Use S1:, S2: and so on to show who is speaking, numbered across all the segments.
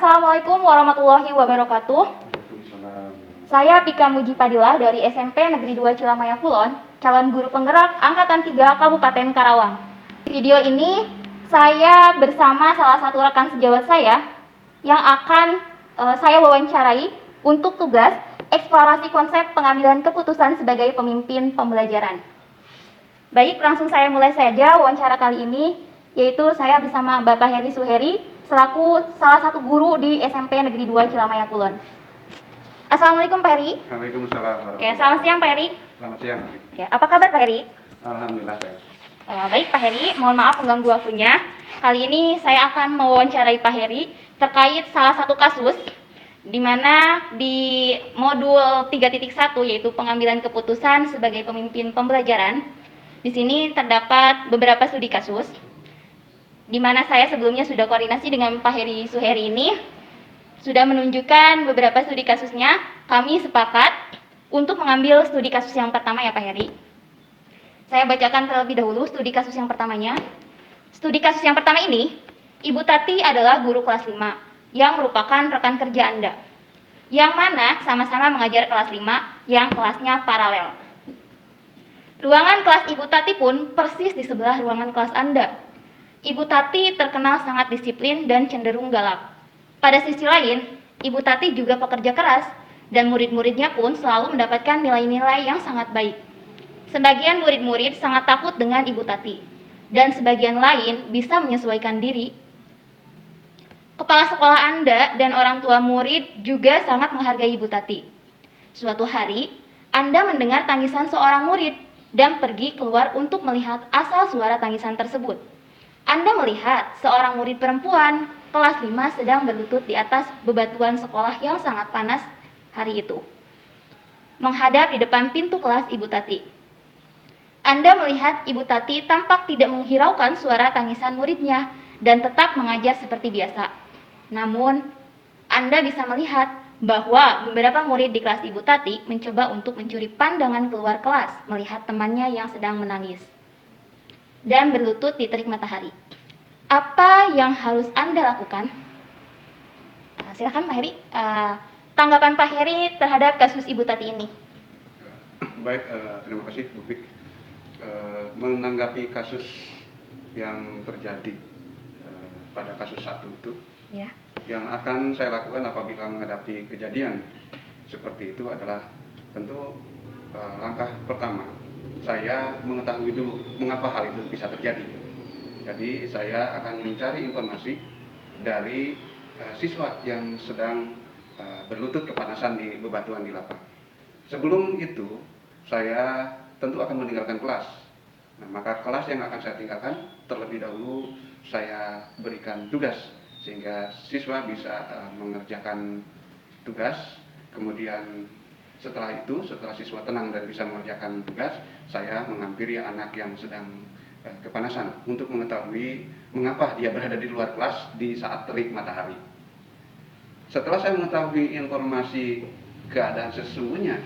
S1: Assalamualaikum warahmatullahi wabarakatuh. Saya Tika Muji Padilah dari SMP Negeri 2 Cilamaya Kulon, calon guru penggerak Angkatan 3 Kabupaten Karawang. Video ini saya bersama salah satu rekan sejawat saya yang akan saya wawancarai untuk tugas eksplorasi konsep pengambilan keputusan sebagai pemimpin pembelajaran. Baik, langsung saya mulai saja wawancara kali ini, yaitu saya bersama Bapak Heri Suheri selaku salah satu guru di SMP Negeri 2 Cilamaya Kulon. Assalamualaikum Pak Heri.
S2: Waalaikumsalam.
S1: Oke, selamat siang Pak Heri.
S2: Selamat siang.
S1: Ya, apa kabar Pak Heri?
S2: Alhamdulillah sehat.
S1: Baik Pak Heri, mohon maaf mengganggu waktunya. Kali ini saya akan mewawancarai Pak Heri terkait salah satu kasus di mana di modul 3.1 yaitu pengambilan keputusan sebagai pemimpin pembelajaran. Di sini terdapat beberapa studi kasus di mana saya sebelumnya sudah koordinasi dengan Pak Heri Suheri ini sudah menunjukkan beberapa studi kasusnya. Kami sepakat untuk mengambil studi kasus yang pertama ya Pak Heri. Saya bacakan terlebih dahulu studi kasus yang pertamanya. Studi kasus yang pertama ini, Ibu Tati adalah guru kelas 5 yang merupakan rekan kerja Anda, yang mana sama-sama mengajar kelas 5 yang kelasnya paralel. Ruangan kelas Ibu Tati pun persis di sebelah ruangan kelas Anda. Ibu Tati terkenal sangat disiplin dan cenderung galak. Pada sisi lain, Ibu Tati juga pekerja keras dan murid-muridnya pun selalu mendapatkan nilai-nilai yang sangat baik. Sebagian murid-murid sangat takut dengan Ibu Tati dan sebagian lain bisa menyesuaikan diri. Kepala sekolah Anda dan orang tua murid juga sangat menghargai Ibu Tati. Suatu hari, Anda mendengar tangisan seorang murid dan pergi keluar untuk melihat asal suara tangisan tersebut. Anda melihat seorang murid perempuan kelas 5 sedang berlutut di atas bebatuan sekolah yang sangat panas hari itu, menghadap di depan pintu kelas Ibu Tati. Anda melihat Ibu Tati tampak tidak menghiraukan suara tangisan muridnya dan tetap mengajar seperti biasa. Namun, Anda bisa melihat bahwa beberapa murid di kelas Ibu Tati mencoba untuk mencuri pandangan keluar kelas melihat temannya yang sedang menangis dan berlutut di terik matahari. Apa yang harus Anda lakukan? Silakan Pak Heri, tanggapan Pak Heri terhadap kasus Ibu Tati ini.
S2: Baik, terima kasih Bu Fik. Menanggapi kasus yang terjadi pada kasus 1 itu,
S1: Ya.
S2: yang akan saya lakukan apabila menghadapi kejadian seperti itu adalah tentu langkah pertama, saya mengetahui dulu mengapa hal itu bisa terjadi. Jadi saya akan mencari informasi dari siswa yang sedang berlutut kepanasan di bebatuan di lapang. Sebelum itu, saya tentu akan meninggalkan kelas. Nah, maka kelas yang akan saya tinggalkan terlebih dahulu saya berikan tugas sehingga siswa bisa mengerjakan tugas. Kemudian setelah itu, setelah siswa tenang dan bisa mengerjakan tugas, saya menghampiri anak yang sedang kepanasan untuk mengetahui mengapa dia berada di luar kelas di saat terik matahari. Setelah saya mengetahui informasi keadaan sesungguhnya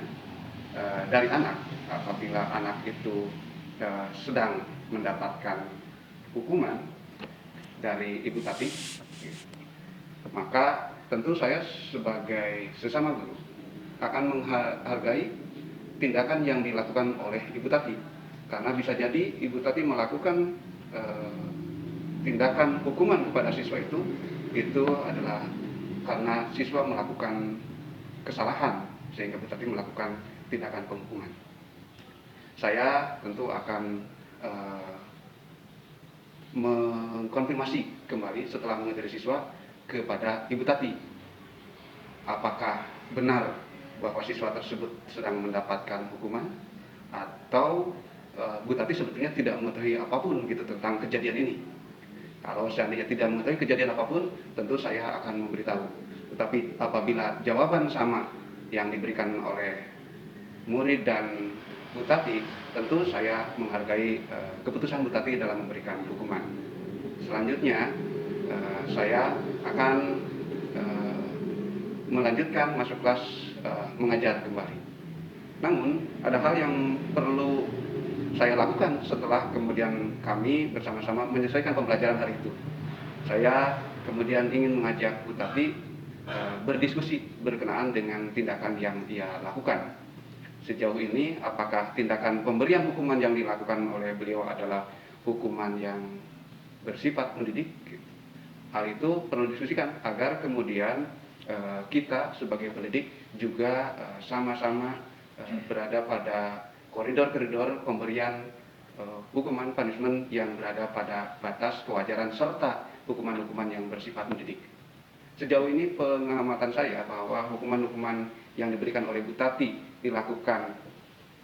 S2: dari anak, apabila anak itu sedang mendapatkan hukuman dari Ibu Tati, maka tentu saya sebagai sesama guru akan menghargai tindakan yang dilakukan oleh Ibu Tati. Karena bisa jadi Ibu Tati melakukan tindakan hukuman kepada siswa itu adalah karena siswa melakukan kesalahan sehingga Ibu Tati melakukan tindakan penghukuman. Saya tentu akan mengkonfirmasi kembali setelah mengajari siswa kepada Ibu Tati, apakah benar bahwa siswa tersebut sedang mendapatkan hukuman atau Bu Tati sebetulnya tidak mengetahui apapun gitu tentang kejadian ini. Kalau seandainya tidak mengetahui kejadian apapun, tentu saya akan memberitahu. Tetapi apabila jawaban sama yang diberikan oleh murid dan Bu Tati, tentu saya menghargai keputusan Bu Tati dalam memberikan hukuman. Selanjutnya, saya akan melanjutkan masuk kelas mengajar kembali. Namun, ada hal yang perlu saya lakukan setelah kemudian kami bersama-sama menyelesaikan pembelajaran hari itu. Saya kemudian ingin mengajak Bu Tati berdiskusi berkenaan dengan tindakan yang dia lakukan. Sejauh ini apakah tindakan pemberian hukuman yang dilakukan oleh beliau adalah hukuman yang bersifat mendidik? Hal itu perlu diskusikan agar kemudian kita sebagai pendidik juga sama-sama berada pada koridor-koridor pemberian hukuman punishment yang berada pada batas kewajaran serta hukuman-hukuman yang bersifat mendidik. Sejauh ini pengamatan saya bahwa hukuman-hukuman yang diberikan oleh Bu Tati dilakukan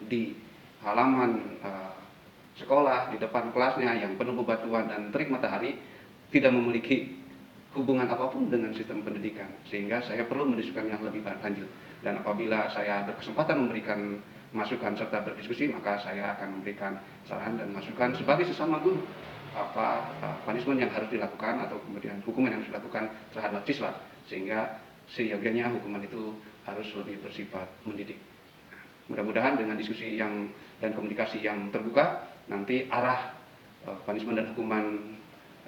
S2: di halaman sekolah, di depan kelasnya yang penuh bebatuan dan terik matahari, tidak memiliki hubungan apapun dengan sistem pendidikan, sehingga saya perlu mendiskusikan yang lebih lanjut. Dan apabila saya berkesempatan memberikan masukan serta berdiskusi, maka saya akan memberikan saran dan masukan sebagai sesama guru apa punishment yang harus dilakukan atau kemudian hukuman yang harus dilakukan terhadap siswa, sehingga seyogianya hukuman itu harus lebih bersifat mendidik. Mudah-mudahan dengan diskusi yang dan komunikasi yang terbuka, nanti arah punishment dan hukuman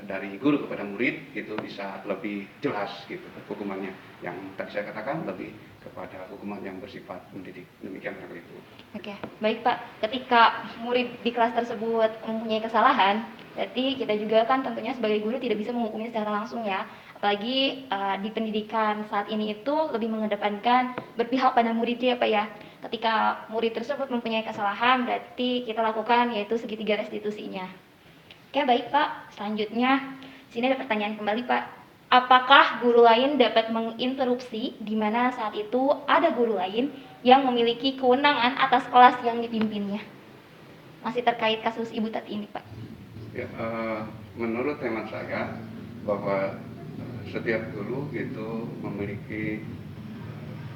S2: dari guru kepada murid itu bisa lebih jelas gitu hukumannya. Yang tadi saya katakan lebih kepada hukuman yang bersifat mendidik. Demikian kira itu.
S1: Oke, baik Pak. Ketika murid di kelas tersebut mempunyai kesalahan, berarti kita juga kan tentunya sebagai guru tidak bisa menghukumnya secara langsung ya. Apalagi di pendidikan saat ini itu lebih mengedepankan berpihak pada muridnya Pak ya. Ketika murid tersebut mempunyai kesalahan, berarti kita lakukan yaitu segitiga restitusinya. Oke, baik Pak. Selanjutnya, sini ada pertanyaan kembali Pak. Apakah guru lain dapat menginterupsi di mana saat itu ada guru lain yang memiliki kewenangan atas kelas yang dipimpinnya? Masih terkait kasus Ibu Tati ini Pak.
S2: Ya, menurut hemat saya bahwa setiap guru itu memiliki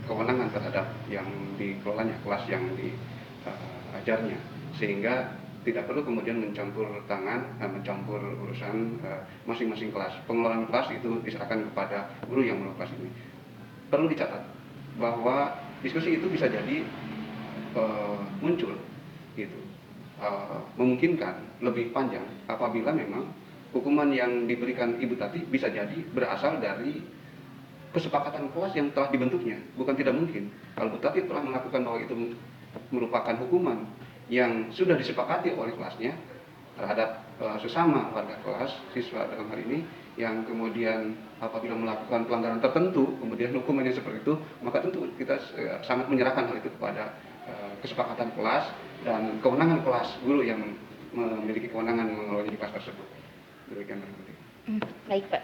S2: kewenangan terhadap yang dikelolanya, kelas yang diajarnya, sehingga tidak perlu kemudian mencampur mencampur urusan masing-masing kelas. Pengelolaan kelas itu diserahkan kepada guru yang mengelola kelas ini. Perlu dicatat bahwa diskusi itu bisa jadi muncul, gitu, memungkinkan lebih panjang apabila memang hukuman yang diberikan Ibu Tati bisa jadi berasal dari kesepakatan kelas yang telah dibentuknya. Bukan tidak mungkin kalau Bu Tati telah melakukan bahwa itu merupakan hukuman yang sudah disepakati oleh kelasnya terhadap sesama warga kelas, siswa dalam hal ini, yang kemudian apabila melakukan pelanggaran tertentu, kemudian hukumannya seperti itu, maka tentu kita sangat menyerahkan hal itu kepada kesepakatan kelas dan kewenangan kelas, guru yang memiliki kewenangan mengelola di kelas tersebut. Demikian Pak.
S1: Baik Pak.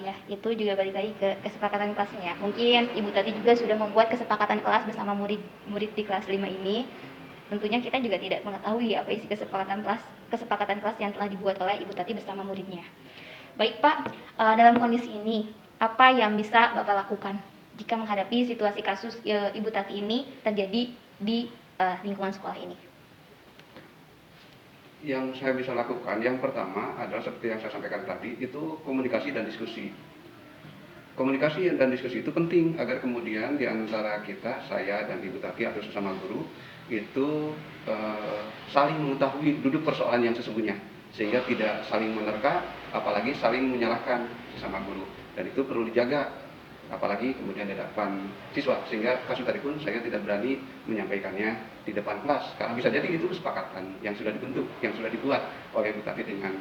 S1: Ya, itu juga balik lagi ke kesepakatan kelasnya ya. Mungkin Ibu Tati juga sudah membuat kesepakatan kelas bersama murid di kelas 5 ini. Tentunya kita juga tidak mengetahui apa isi kesepakatan kelas yang telah dibuat oleh Ibu Tati bersama muridnya. Baik Pak, dalam kondisi ini apa yang bisa Bapak lakukan jika menghadapi situasi kasus Ibu Tati ini terjadi di lingkungan sekolah ini?
S2: Yang saya bisa lakukan, yang pertama adalah seperti yang saya sampaikan tadi, itu komunikasi dan diskusi. Komunikasi dan diskusi itu penting agar kemudian di antara kita, saya dan Ibu Tati atau sesama guru, itu saling mengetahui duduk persoalan yang sesungguhnya, sehingga tidak saling menerka, apalagi saling menyalahkan sesama guru. Dan itu perlu dijaga, apalagi kemudian di depan siswa, sehingga kasus tadi pun saya tidak berani menyampaikannya di depan kelas, karena bisa jadi itu kesepakatan yang sudah dibentuk, yang sudah dibuat oleh Ibu Tati dengan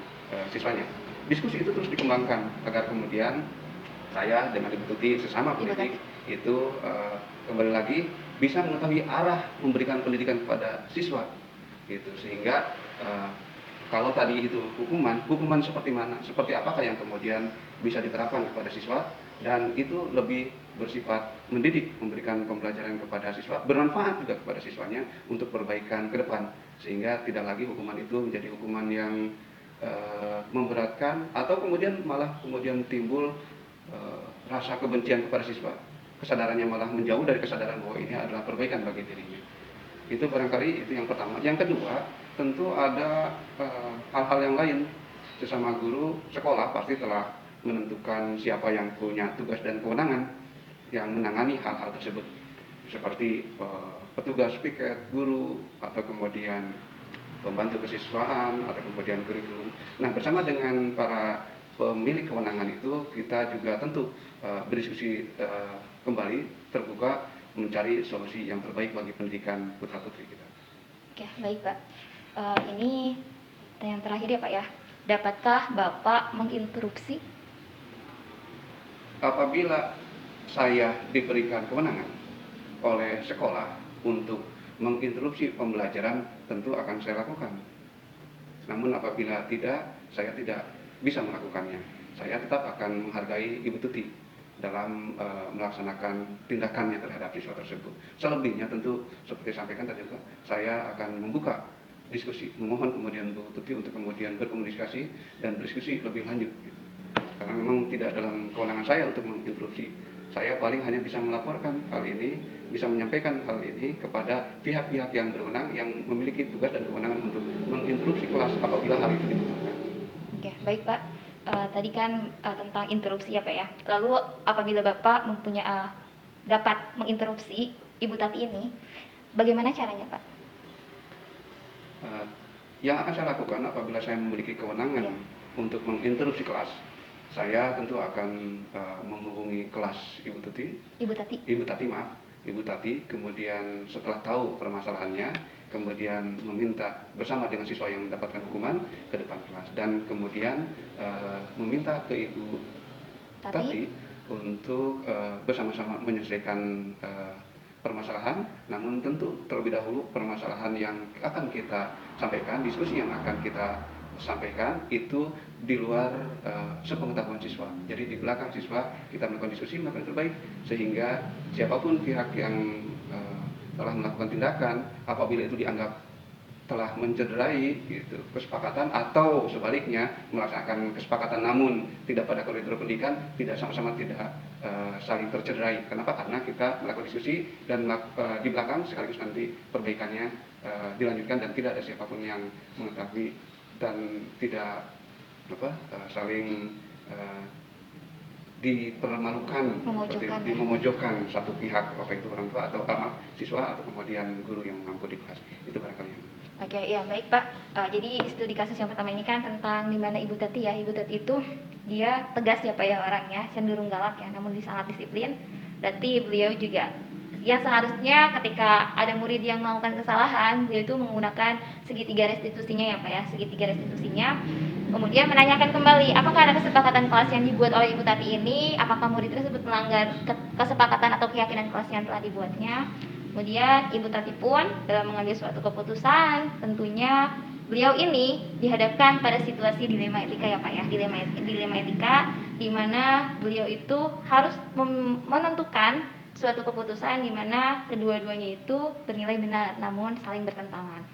S2: siswanya. Diskusi itu terus dikembangkan agar kemudian saya dengan Ibu Tuti sesama pendidik itu kembali lagi bisa mengetahui arah memberikan pendidikan kepada siswa, gitu, sehingga kalau tadi itu hukuman seperti mana, seperti apakah yang kemudian bisa diterapkan kepada siswa, dan itu lebih bersifat mendidik, memberikan pembelajaran kepada siswa, bermanfaat juga kepada siswanya untuk perbaikan ke depan, sehingga tidak lagi hukuman itu menjadi hukuman yang memberatkan atau kemudian malah kemudian timbul rasa kebencian kepada siswa, kesadarannya malah menjauh dari kesadaran bahwa ini adalah perbaikan bagi dirinya. Itu barangkali itu yang pertama. Yang kedua, tentu ada hal-hal yang lain. Sesama guru sekolah pasti telah menentukan siapa yang punya tugas dan kewenangan yang menangani hal-hal tersebut, seperti petugas piket guru atau kemudian pembantu kesiswaan atau kemudian kurikulum. Nah, bersama dengan para pemilik kewenangan itu kita juga tentu berdiskusi kembali, terbuka mencari solusi yang terbaik bagi pendidikan putra-putri kita.
S1: Oke, baik Pak. Ini yang terakhir ya Pak ya. Dapatkah Bapak menginterupsi?
S2: Apabila saya diberikan kewenangan oleh sekolah untuk menginterupsi pembelajaran, tentu akan saya lakukan. Namun apabila tidak, saya tidak bisa melakukannya. Saya tetap akan menghargai Ibu Tuti dalam melaksanakan tindakannya terhadap siswa tersebut. Selebihnya tentu seperti sampaikan tadi juga, saya akan membuka diskusi, memohon kemudian Bu Tuti untuk kemudian berkomunikasi dan berdiskusi lebih lanjut. Karena memang tidak dalam kewenangan saya untuk menginterupsi. Saya paling hanya bisa melaporkan hal ini, bisa menyampaikan hal ini kepada pihak-pihak yang berwenang, yang memiliki tugas dan kewenangan untuk menginterupsi kelas apabila hal itu dibutuhkan.
S1: Oke, baik Pak. Tadi kan tentang interupsi ya Pak ya. Lalu apabila Bapak mempunyai dapat menginterupsi Ibu Tati ini, bagaimana caranya Pak?
S2: Yang akan saya lakukan apabila saya memiliki kewenangan untuk menginterupsi kelas, saya tentu akan menghubungi kelas Ibu Tati, kemudian setelah tahu permasalahannya, kemudian meminta bersama dengan siswa yang mendapatkan hukuman ke depan kelas, dan kemudian meminta ke Ibu Tati untuk bersama-sama menyelesaikan permasalahan. Namun tentu terlebih dahulu permasalahan yang akan kita sampaikan, diskusi yang akan kita sampaikan itu di luar sepengetahuan siswa. Jadi di belakang siswa kita melakukan diskusi, melakukan yang terbaik, sehingga siapapun pihak yang telah melakukan tindakan, apabila itu dianggap telah mencederai gitu, kesepakatan, atau sebaliknya melaksanakan kesepakatan namun tidak pada koridor pendidikan, tidak sama-sama tidak saling tercederai. Kenapa? Karena kita melakukan diskusi dan di belakang sekaligus nanti perbaikannya dilanjutkan dan tidak ada siapapun yang mengetahui dan tidak saling dipermalukan, memojokkan satu pihak, apa itu orang tua atau siswa atau kemudian guru yang mampu di kelas. Itu barangkali.
S1: Oke, ya baik Pak. Jadi studi kasus yang pertama ini kan tentang dimana Ibu Tati ya. Ibu Tati itu dia tegas ya Pak ya orangnya, cenderung galak ya, namun dia sangat disiplin. Berarti beliau juga yang seharusnya ketika ada murid yang melakukan kesalahan, beliau itu menggunakan segitiga restitusinya ya Pak ya, segitiga restitusinya. Kemudian menanyakan kembali apakah ada kesepakatan kelas yang dibuat oleh Ibu Tati ini, apakah murid tersebut melanggar kesepakatan atau keyakinan kelas yang telah dibuatnya. Kemudian Ibu Tati pun dalam mengambil suatu keputusan, tentunya beliau ini dihadapkan pada situasi dilema etika ya Pak ya, dilema etika di mana beliau itu harus menentukan suatu keputusan di mana kedua-duanya itu bernilai benar namun saling bertentangan.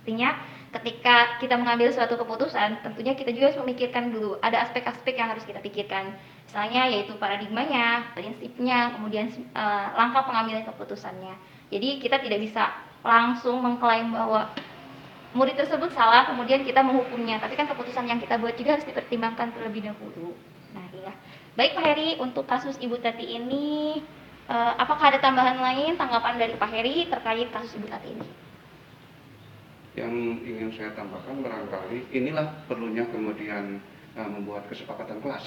S1: Artinya ketika kita mengambil suatu keputusan, tentunya kita juga harus memikirkan dulu ada aspek-aspek yang harus kita pikirkan. Misalnya yaitu paradigmanya, prinsipnya, kemudian langkah pengambilan keputusannya. Jadi kita tidak bisa langsung mengklaim bahwa murid tersebut salah kemudian kita menghukumnya, tapi kan keputusan yang kita buat juga harus dipertimbangkan terlebih dahulu. Nah, iya. Baik Pak Heri, untuk kasus Ibu Tati ini apakah ada tambahan lain tanggapan dari Pak Heri terkait kasus Ibu Tati ini?
S2: Yang ingin saya tambahkan barangkali inilah perlunya kemudian membuat kesepakatan kelas,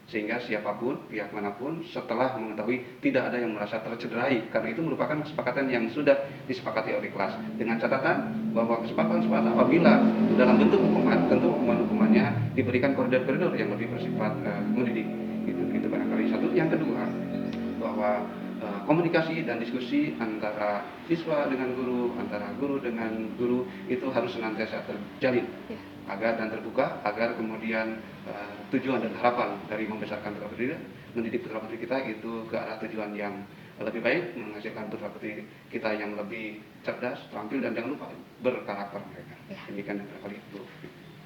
S2: sehingga siapapun, pihak manapun setelah mengetahui tidak ada yang merasa tercederai, karena itu merupakan kesepakatan yang sudah disepakati oleh kelas, dengan catatan bahwa kesepakatan apabila dalam bentuk hukuman, tentu hukumannya diberikan koridor-koridor yang lebih bersifat mendidik. Itu barangkali satu. Yang kedua, bahwa komunikasi dan diskusi antara siswa dengan guru, antara guru dengan guru itu harus senantiasa terjalin agar dan terbuka, agar kemudian tujuan dan harapan dari membesarkan putra-putri, mendidik putra-putri kita itu ke arah tujuan yang lebih baik, menghasilkan putra-putri kita yang lebih cerdas, terampil, dan jangan lupa berkarakter mereka. Demikian barangkali itu.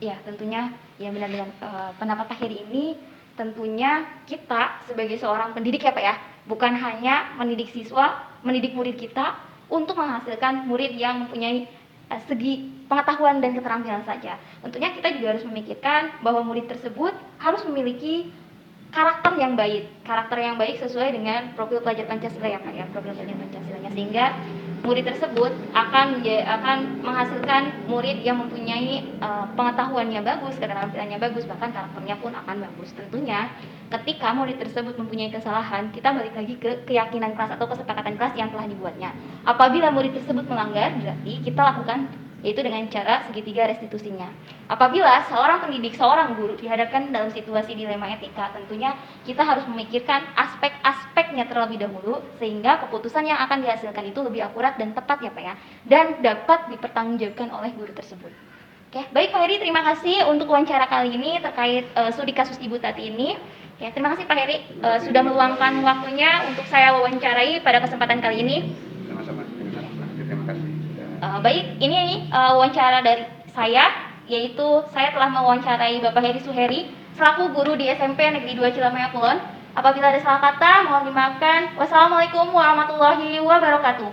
S1: Ya, tentunya yang benar dengan pendapat Pak Heri ini, tentunya kita sebagai seorang pendidik ya Pak ya, bukan hanya mendidik siswa, mendidik murid kita untuk menghasilkan murid yang mempunyai segi pengetahuan dan keterampilan saja. Tentunya kita juga harus memikirkan bahwa murid tersebut harus memiliki karakter yang baik sesuai dengan profil pelajar Pancasila ya Pak ya, profil pelajar Pancasilanya, sehingga murid tersebut akan menghasilkan murid yang mempunyai pengetahuannya bagus, keterampilannya bagus, bahkan karakternya pun akan bagus. Tentunya ketika murid tersebut mempunyai kesalahan, kita balik lagi ke keyakinan kelas atau kesepakatan kelas yang telah dibuatnya. Apabila murid tersebut melanggar, berarti kita lakukan yaitu dengan cara segitiga restitusinya. Apabila seorang pendidik, seorang guru dihadapkan dalam situasi dilema etika, tentunya kita harus memikirkan aspek-aspeknya terlebih dahulu sehingga keputusan yang akan dihasilkan itu lebih akurat dan tepat ya Pak ya, dan dapat dipertanggungjawabkan oleh guru tersebut. Oke, baik Pak Heri, terima kasih untuk wawancara kali ini terkait studi kasus Ibu Tati ini. Ya, terima kasih Pak Heri sudah meluangkan waktunya untuk saya wawancarai pada kesempatan kali ini.
S2: Sama-sama. Terima kasih.
S1: Baik, ini wawancara dari saya, yaitu saya telah mewawancarai Bapak Heri Suheri selaku guru di SMP Negeri 2 Cilamaya Kulon. Apabila ada salah kata, mohon dimaafkan. Wassalamualaikum warahmatullahi wabarakatuh.